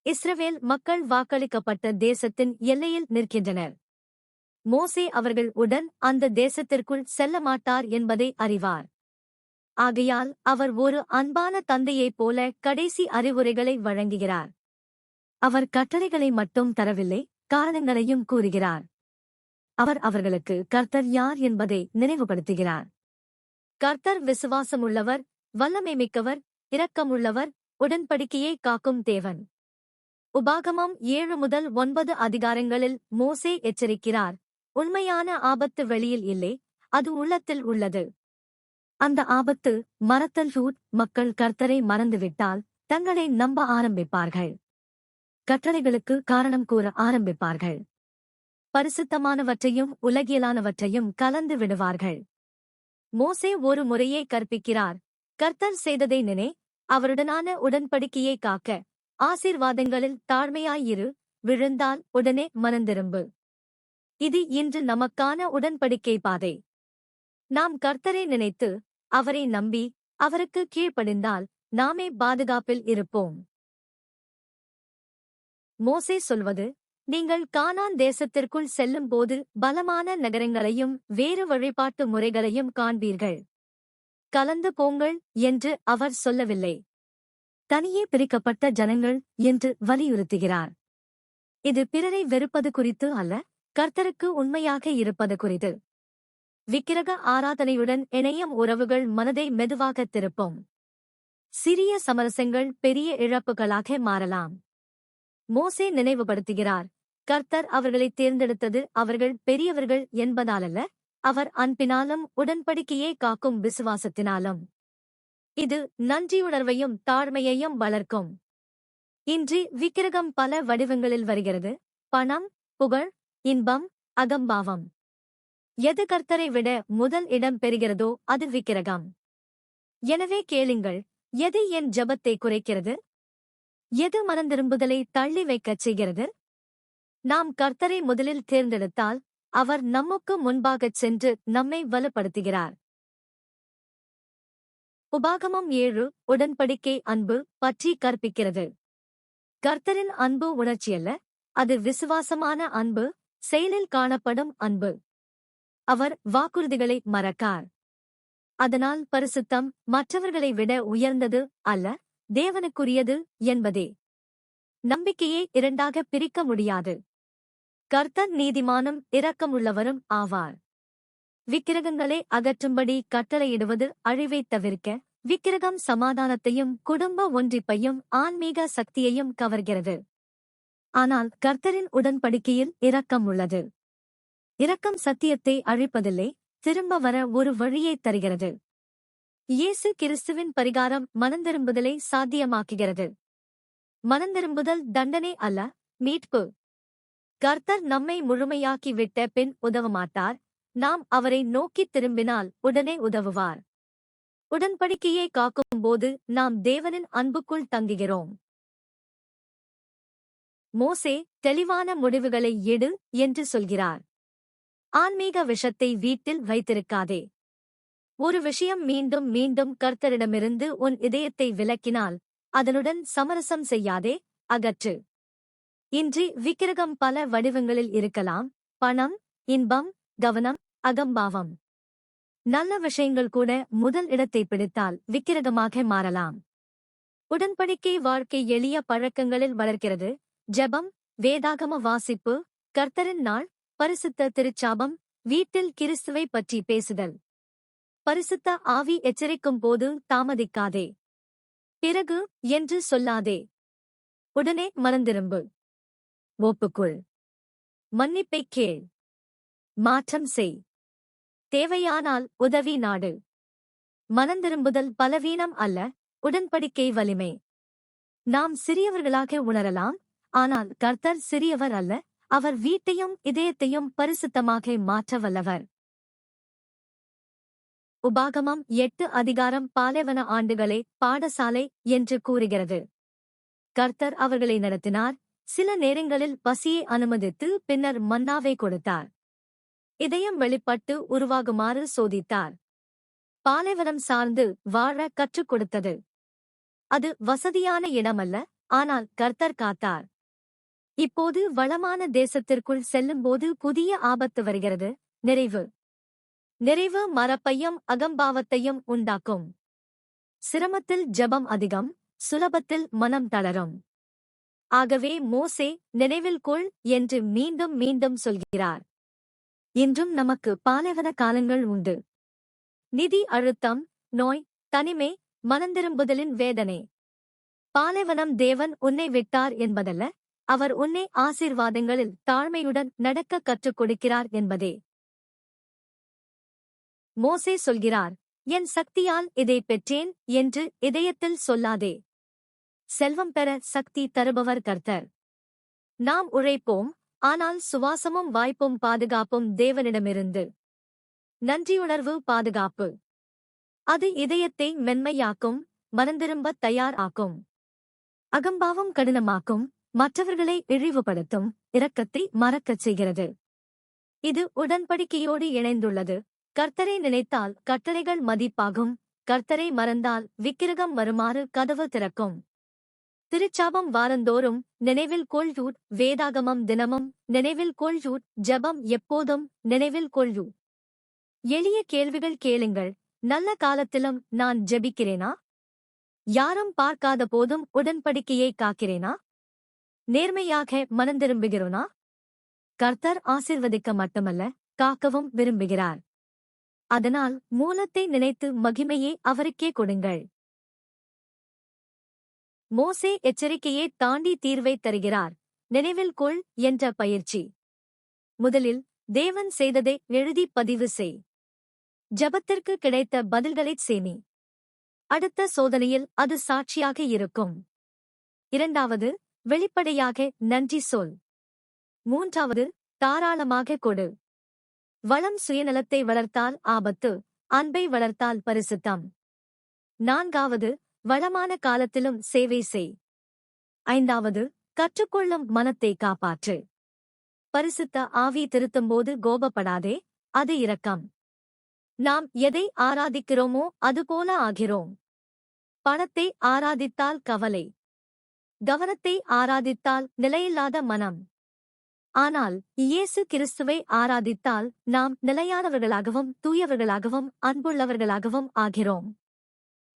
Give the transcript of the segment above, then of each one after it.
இஸ்ரவேல் மக்கள் வாக்களிக்கப்பட்ட தேசத்தின் எல்லையில் நிற்கின்றனர். மோசே அவர்கள் உடன் அந்த தேசத்திற்குள் செல்லமாட்டார் என்பதை அறிவார். ஆகையால் அவர் ஒரு அன்பான தந்தையைப் போல கடைசி அறிவுரைகளை வழங்குகிறார். அவர் கட்டளைகளை மட்டும் தரவில்லை, காரணங்களையும் கூறுகிறார். அவர் அவர்களுக்கு கர்த்தர் யார் என்பதை நினைவுபடுத்துகிறார். கர்த்தர் விசுவாசமுள்ளவர், வல்லமைமிக்கவர், இரக்கமுள்ளவர், உடன்படிக்கையை காக்கும் தேவன். உபாகமம் 7 முதல் 9 அதிகாரங்களில் மோசே எச்சரிக்கிறார், உண்மையான ஆபத்து வெளியில் இல்லை, அது உள்ளத்தில் உள்ளது. அந்த ஆபத்து மறத்தல். மக்கள் கர்த்தரை மறந்துவிட்டால் தங்களை நம்ப ஆரம்பிப்பார்கள். கட்டளைகளுக்கு காரணம் கூற ஆரம்பிப்பார்கள். பரிசுத்தமானவற்றையும் உலகியலானவற்றையும் கலந்து விடுவார்கள். மோசே ஒரு முறையே கற்பிக்கிறார், கர்த்தர் செய்ததை நினை, அவருடனான உடன்படிக்கையை காக்க, ஆசீர்வாதங்களில் தாழ்மையாயிரு, விழுந்தால் உடனே மனந்திரும்பு. இது இன்று நமக்கான உடன்படிக்கை பாதை. நாம் கர்த்தரை நினைத்து, அவரை நம்பி, அவருக்கு கீழ்ப்படிந்தால் நாமே பாதுகாப்பில் இருப்போம். மோசே சொல்வது, நீங்கள் கானான் தேசத்திற்குள் செல்லும்போது பலமான நகரங்களையும் வேறு வழிபாட்டு முறைகளையும் காண்பீர்கள். கலந்து போங்கள் என்று அவர் சொல்லவில்லை. தனியே பிரிக்கப்பட்ட ஜனங்கள் என்று வலியுறுத்துகிறார். இது பிறரை வெறுப்பது குறித்து அல்ல, கர்த்தருக்கு உண்மையாக இருப்பது குறித்து. விக்கிரக ஆராதனையுடன் இணையும் உறவுகள் மனதை மெதுவாகத் திருப்பும். சிறிய சமரசங்கள் பெரிய இழப்புகளாக மாறலாம். மோசே நினைவுபடுத்துகிறார், கர்த்தர் அவர்களைத் தேர்ந்தெடுத்தது அவர்கள் பெரியவர்கள் என்பதாலல்ல, அவர் அன்பினாலும் உடன்படிக்கையை காக்கும் விசுவாசத்தினாலும். இது நன்றியுணர்வையும் தாழ்மையையும் வளர்க்கும். இன்று விக்கிரகம் பல வடிவங்களில் வருகிறது. பணம், புகழ், இன்பம், அகம்பாவம். எது கர்த்தரை விட முதல் இடம் பெறுகிறதோ அது விக்கிரகம். எனவே கேளுங்கள், எது என் ஜெபத்தை குறைக்கிறது? எது மனந்திரும்புதலை தள்ளி வைக்கச் செய்கிறது? நாம் கர்த்தரை முதலில் தேர்ந்தெடுத்தால் அவர் நமக்கு முன்பாகச் சென்று நம்மை வலுப்படுத்துகிறார். உபாகமம் 7 உடன்படிக்கை அன்பு பற்றி கற்பிக்கிறது. கர்த்தரின் அன்பு உணர்ச்சியல்ல, அது விசுவாசமான அன்பு, செயலில் காணப்படும் அன்பு. அவர் வாக்குறுதிகளை மறக்கார். அதனால் பரிசுத்தம் மற்றவர்களை விட உயர்ந்தது அல்ல, தேவனுக்குரியது என்பதே. நம்பிக்கையை இரண்டாக பிரிக்க முடியாது. கர்த்தர் நீதிமானும் இரக்கமுள்ளவரும் ஆவார். விக்கிரகங்களை அகற்றும்படி கட்டளையிடுவது அழிவைத் தவிர்க்க, விக்கிரகம் சமாதானத்தையும் குடும்ப ஒன்றிப்பையும் ஆன்மீக சக்தியையும் கவர்கிறது. ஆனால் கர்த்தரின் உடன்படிக்கையில் இரக்கம் உள்ளது. இரக்கம் சத்தியத்தை அழிப்பதில்லை, திரும்ப வர ஒரு வழியைத் தருகிறது. இயேசு கிறிஸ்துவின் பரிகாரம் மனந்திரும்புதலை சாத்தியமாக்குகிறது. மனந்திரும்புதல் தண்டனை அல்ல, மீட்பு. கர்த்தர் நம்மை முழுமையாக்கி விட்ட பின் உதவமாட்டார், நாம் அவரை நோக்கித் திரும்பினால் உடனே உதவுவார். உடன்படிக்கையை காக்கும்போது நாம் தேவனின் அன்புக்குள் தங்குகிறோம். மோசே தெளிவான முடிவுகளை எடு என்று சொல்கிறார். ஆன்மீக விஷத்தை வீட்டில் வைத்திருக்காதே. ஒரு விஷயம் மீண்டும் மீண்டும் கர்த்தரிடமிருந்து உன் இதயத்தை விலக்கினால் அதனுடன் சமரசம் செய்யாதே, அகற்று. இன்று விக்கிரகம் பல வடிவங்களில் இருக்கலாம். பணம், இன்பம், கவனம், அகம்பாவம். நல்ல விஷயங்கள் கூட முதல் இடத்தை பிடித்தால் விக்கிரகமாக மாறலாம். உடன்படிக்கை வாழ்க்கை எளிய பழக்கங்களில் வளர்க்கிறது. ஜெபம், வேதாகம வாசிப்பு, கர்த்தரின் நாள், பரிசுத்த திருச்சாபம், வீட்டில் கிறிஸ்துவை பற்றி பேசுதல். பரிசுத்த ஆவி எச்சரிக்கும் போது தாமதிக்காதே. பிறகு என்று சொல்லாதே. உடனே மறந்திரும்பு. ஒப்புக்கொள். மன்னிப்பைக் கேள். மாற்றம் செய். தேவையானால் உதவி நாடு. மனந்திரும்புதல் பலவீனம் அல்ல, உடன்படிக்கை வலிமை. நாம் சிறியவர்களாக உணரலாம், ஆனால் கர்த்தர் சிறியவர் அல்ல, அவர் வீட்டையும் இதயத்தையும் பரிசுத்தமாக மாற்ற வல்லவர். உபாகமம் 8 அதிகாரம் பாலைவன ஆண்டுகளை பாடசாலை என்று கூறுகிறது. கர்த்தர் அவர்களை நடத்தினார், சில நேரங்களில் பசியை அனுமதித்து பின்னர் மன்னாவை கொடுத்தார். இதயம் வெளிப்பட்டு உருவாகுமாறு சோதித்தார். பாலைவனம் சார்ந்து வாழ கற்றுக் கொடுத்தது. அது வசதியான இடமல்ல, ஆனால் கர்த்தர் காத்தார். இப்போது வளமான தேசத்திற்குள் செல்லும்போது புதிய ஆபத்து வருகிறது. நிறைவு. நிறைவு மரப்பையும் அகம்பாவத்தையும் உண்டாக்கும். சிரமத்தில் ஜெபம் அதிகம், சுலபத்தில் மனம் தளரும். ஆகவே மோசே நினைவில் கொள் என்று மீண்டும் மீண்டும் சொல்கிறார். இன்றும் நமக்கு பாலைவன காலங்கள் உண்டு. நிதி அழுத்தம், நோய், தனிமை, மனந்திரும்புதலின் வேதனை. பாலைவனம் தேவன் உன்னை விட்டார் என்பதல்ல, அவர் உன்னை ஆசீர்வாதங்களில் தாழ்மையுடன் நடக்க கற்றுக் கொடுக்கிறார் என்பதே. மோசே சொல்கிறார், என் சக்தியால் இதை பெற்றேன் என்று இதயத்தில் சொல்லாதே. செல்வம் பெற சக்தி தருபவர் கர்த்தர். நாம் உழைப்போம், ஆனால் சுவாசமும் வாய்ப்பும் பாதுகாப்பும் தேவனிடமிருந்து. நன்றியுணர்வு பாதுகாப்பு. அது இதயத்தை மென்மையாக்கும், மனந்திரும்பத் தயார் ஆக்கும். அகம்பாவம் கடினமாக்கும், மற்றவர்களை இழிவுபடுத்தும், இரக்கத்தை மறக்கச் செய்கிறது. இது உடன்படிக்கையோடு இணைந்துள்ளது. கர்த்தரை நினைத்தால் கட்டளைகள் மதிப்பாகும், கர்த்தரை மறந்தால் விக்கிரகம் வருமாறு கதவு திறக்கும். திருச்சாபம் வாரந்தோறும் நினைவில் கொள்யூர், வேதாகமம் தினமும் நினைவில் கொள்யூர், ஜெபம் எப்போதும் நினைவில் கொள்யூர். எளிய கேள்விகள் கேளுங்கள். நல்ல காலத்திலும் நான் ஜெபிக்கிறேனா? யாரும் பார்க்காத போதும் உடன்படிக்கையை காக்கிறேனா? நேர்மையாக மனந்திரும்புகிறோனா? கர்த்தர் ஆசீர்வதிக்க மட்டுமல்ல, காக்கவும் விரும்புகிறார். அதனால் மூலத்தை நினைத்து மகிமையை அவருக்கே கொடுங்கள். மோசே எச்சரிக்கையை தாண்டி தீர்வை தருகிறார். நினைவில் கொள் என்ற பயிற்சி. முதலில் தேவன் செய்ததை எழுதி பதிவு செய். ஜெபத்திற்கு கிடைத்த பதில்களைச் சேமி. அடுத்த சோதனையில் அது சாட்சியாக இருக்கும். இரண்டாவது, வெளிப்படையாக நன்றி சொல். மூன்றாவது, தாராளமாக கொடு. வளம் சுயநலத்தை வளர்த்தால் ஆபத்து, அன்பை வளர்த்தால் பரிசுத்தம். நான்காவது, வளமான காலத்திலும் சேவை செய். ஐந்தாவது, கற்றுக்கொள்ளும் மனத்தை காப்பாற்று. பரிசுத்த ஆவி திருத்தும்போது கோபப்படாதே, அது இரக்கம். நாம் எதை ஆராதிக்கிறோமோ அதுபோல ஆகிறோம். பணத்தை ஆராதித்தால் கவலை, கவனத்தை ஆராதித்தால் நிலையில்லாத மனம். ஆனால் இயேசு கிறிஸ்துவை ஆராதித்தால் நாம் நிலையானவர்களாகவும் தூயவர்களாகவும் அன்புள்ளவர்களாகவும் ஆகிறோம்.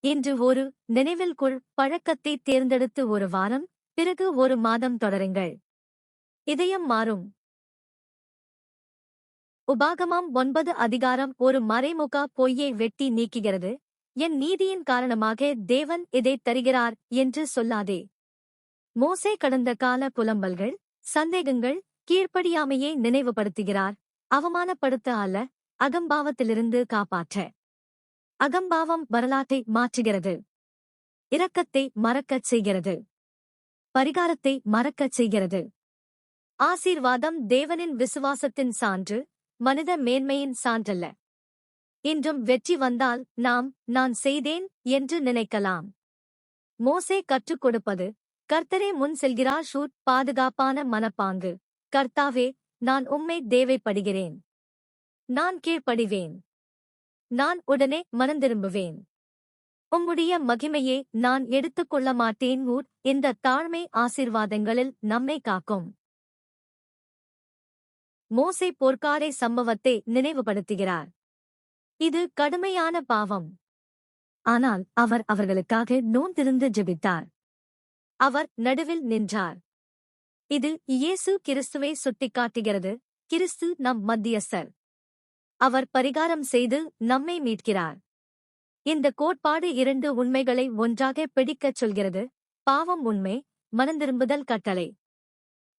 இன்று ஒரு நினைவில் கொள் பழக்கத்தை தேர்ந்தெடுத்து ஒரு வாரம், பிறகு ஒரு மாதம் தொடருங்கள். இதயம் மாறும். உபாகமம் 9 அதிகாரம் ஒரு மறைமுக பொய்யை வெட்டி நீக்குகிறது. என் நீதியின் காரணமாக தேவன் இதைத் தருகிறார் என்று சொல்லாதே. மோசே கடந்த கால புலம்பல்கள், சந்தேகங்கள், கீழ்ப்படியாமையை நினைவுபடுத்துகிறார். அவமானப்படுத்த அல்ல, அகம்பாவத்திலிருந்து காப்பாற்ற. அகம்பாவம் வரலாற்றை மாற்றுகிறது. இரக்கத்தை மறக்கச் செய்கிறது. பரிகாரத்தை மறக்கச் செய்கிறது. ஆசீர்வாதம் தேவனின் விசுவாசத்தின் சான்று, மனித மேன்மையின் சான்றல்ல. இன்றும் வெற்றி வந்தால் நான் செய்தேன் என்று நினைக்கலாம். மோசே கற்றுக் கொடுப்பது, கர்த்தரே முன் செல்கிறார். ஷூட் பாதுகாப்பான மனப்பாங்கு. கர்த்தாவே, நான் உம்மை தேவைப்படுகிறேன். நான் கீழ்ப்படிவேன். நான் உடனே மனந்திரும்புவேன். உம்முடைய மகிமையை நான் எடுத்துக்கொள்ள மாட்டேன். இந்த தாழ்மை ஆசீர்வாதங்களில் நம்மை காக்கும். மோசே போர்க்காலை சம்பவத்தை நினைவுபடுத்துகிறார். இது கடுமையான பாவம். ஆனால் அவர் அவர்களுக்காக நோன்பிருந்து ஜெபித்தார். அவர் நடுவில் நின்றார். இது இயேசு கிறிஸ்துவை சுட்டிக்காட்டுகிறது. கிறிஸ்து நம் மத்தியஸ்தர். அவர் பரிகாரம் செய்து நம்மை மீட்கிறார். இந்த கோட்பாடு 2 உண்மைகளை ஒன்றாக பிடிக்கச் சொல்கிறது. பாவம் உண்மை, மனந்திரும்புதல் கட்டளை.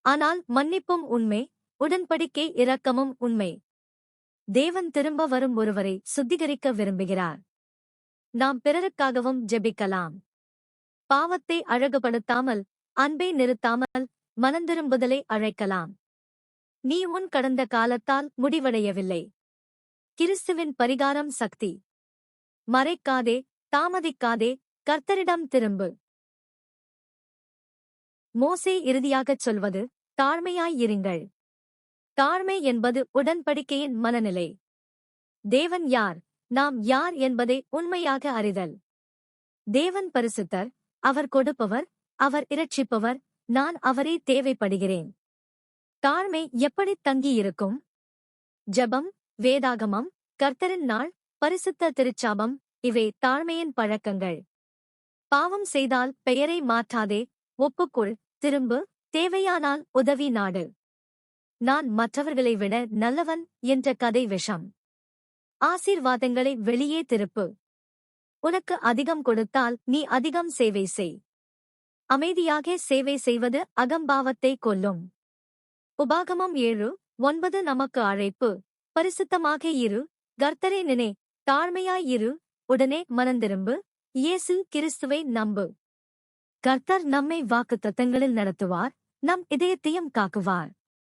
ஆனால் மன்னிப்பும் உண்மை, உடன்படிக்கை இரக்கமும் உண்மை. தேவன் திரும்ப வரும் ஒருவரை சுத்திகரிக்க விரும்புகிறார். நாம் பிறருக்காகவும் ஜெபிக்கலாம். பாவத்தை அழகுபடுத்தாமல், அன்பை நிறுத்தாமல், மனந்திரும்புதலை அழைக்கலாம். நீ உன் கடந்த காலத்தால் முடிவடையவில்லை. கிறிஸ்துவின் பரிகாரம் சக்தி. மறைக்காதே, தாமதிக்காதே, கர்த்தரிடம் திரும்பு. மோசே இறுதியாகச் சொல்வது, தாழ்மையாயிருங்கள். தாழ்மை என்பது உடன்படிக்கையின் மனநிலை. தேவன் யார், நாம் யார் என்பதை உண்மையாக அறிதல். தேவன் பரிசுத்தர், அவர் கொடுப்பவர், அவர் இரட்சிப்பவர், நான் அவரே தேவைப்படுகிறேன். தாழ்மை எப்படி தங்கியிருக்கும்? ஜெபம், வேதாகமம், கர்த்தரின் நாள், பரிசுத்த திருச்சாபம், இவை தாழ்மையின் பழக்கங்கள். பாவம் செய்தால் பெயரை மாற்றாதே, ஒப்புக்கொள், திரும்பு, தேவையானால் உதவி நாடு. நான் மற்றவர்களை விட நல்லவன் என்ற கதை விஷம். ஆசீர்வாதங்களை வெளியே திருப்பு. உனக்கு அதிகம் கொடுத்தால் நீ அதிகம் சேவை செய். அமைதியாக சேவை செய்வது அகம்பாவத்தை கொல்லும். உபாகமம் 7:9 நமக்கு அழைப்பு. பரிசுத்தமாக இரு, கர்த்தரை நினை, தாழ்மையாய் இரு, உடனே மனந்திரும்பு, இயேசு கிறிஸ்துவை நம்பு. கர்த்தர் நம்மை வாக்குத்தத்தங்களில் நடத்துவார், நம் இதயத்தையும் காக்குவார்.